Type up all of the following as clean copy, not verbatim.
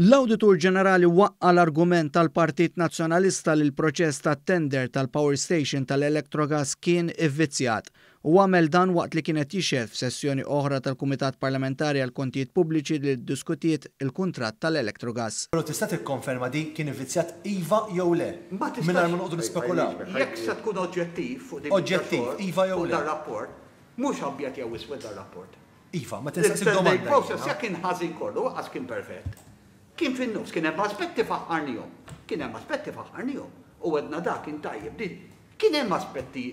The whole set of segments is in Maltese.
L-Awditur Ġenerali waqqa l-argument tal-Partit Nazzjonalista li l-proċess tat-tender tal-Power Station tal-Electrogas kien ivvizzjat u għamel dan waqt li kienet jixef f'sessjoni oħra tal-Kumitat Parlamentari għal Kontijiet Pubbliċi li ddiskutiet il-kuntratt tal-Electrogas. Però tista' tikkonferma di kien ivvizzjat iva jew le? Mingħajr ma noqogħdu nispekulaw. Jekk se tkun oġġettiv fuq dik Oġġettiv, iva jew le? dar-rapport, mhux abjad jew iswed dar-rapport. Iva, ma tinsaqsik domanda. Il-process jekk kien ħażin kollu, waqqas kien perfett. Kien fin-nofs, kien hemm aspetti faħħarnihom. Kien hemm aspetti faħħarnihom. U għedna dak kien tajjeb din. Kien hemm aspetti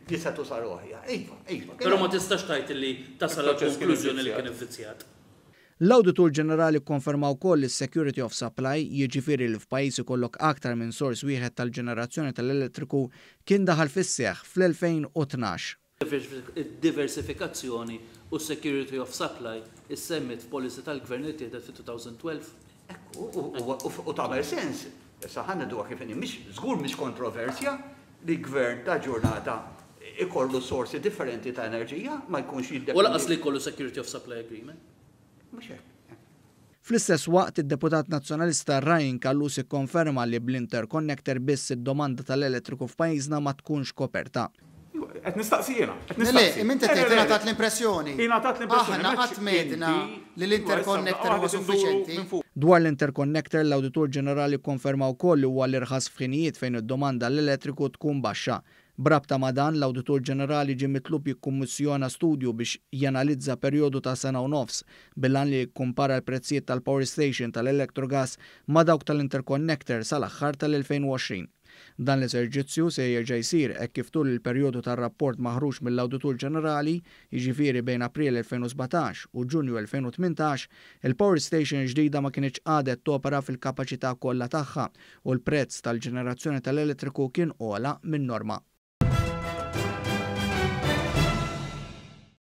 li se tusar oħja. Iva. Però ma tistax tgħid li tasal għall-konklużjoni li kien ivvizzjat. L-Awditur Ġenerali kkonfermaw wkoll is-security of supply, jiġifieri li f'pajjiż ikollok aktar minn sors wieħed tal-ġenerazzjoni tal-elettriku kien daħal fis-seħħ fl-2012. Id-diversifikazzjoni u security of supply is-semmit f'policy tal-Gvern li tieħdet fi-2012. U tagħmel sens. Issa ħanneduha kif inhi żgur mhix kontroversja li gvern ta' ġurnata ikollu sorsi differenti ta' enerġija ma jkunx jiddependi. U laqas li jkollu security of supply agreement. Mhux hekk. Fl-istess waqt id-Deputat Nazzjonalista Ryan Kallus ikkonferma li bl-interconnector biss id-domanda tal-elettriku f'pajjiżna ma tkunx koperta. Qed nistaqsijena. Le, imminti tgħid ingħatat l-impressjoni. Ingħatat l-impressjoni. Aħna qatt medna li l-interconnector huwa suffiċjenti. Dwar l-interconnector l-Awditur Ġenerali kkonfermaw wkoll li huwa l-irħas f'ħinijiet fejn id-domanda l-elettriku tkun baxxa. Brabta ma' dan l-Awditur Ġenerali ġie mitlub jikkummissjona studju biex janalizza perjodu ta' sena u nofs bil-għan li jikkumpara l-prezzijiet tal-Power Station tal-Electrogas ma' dawk tal-interconnector sal-aħħar tal-2020. Dan l-eżerġizzju se jerġa' jsir hekk kif tul il-perjodu tar-rapport maħruġ mill-Awditur Ġenerali, jiġifieri bejn April 2017 u Ġunju 2018, il-Power Station ġdida ma kienx għadet topera fil-kapaċità kollha tagħha u l-prezz tal-ġenerazzjoni tal-elettriku kien ogħla min-norma.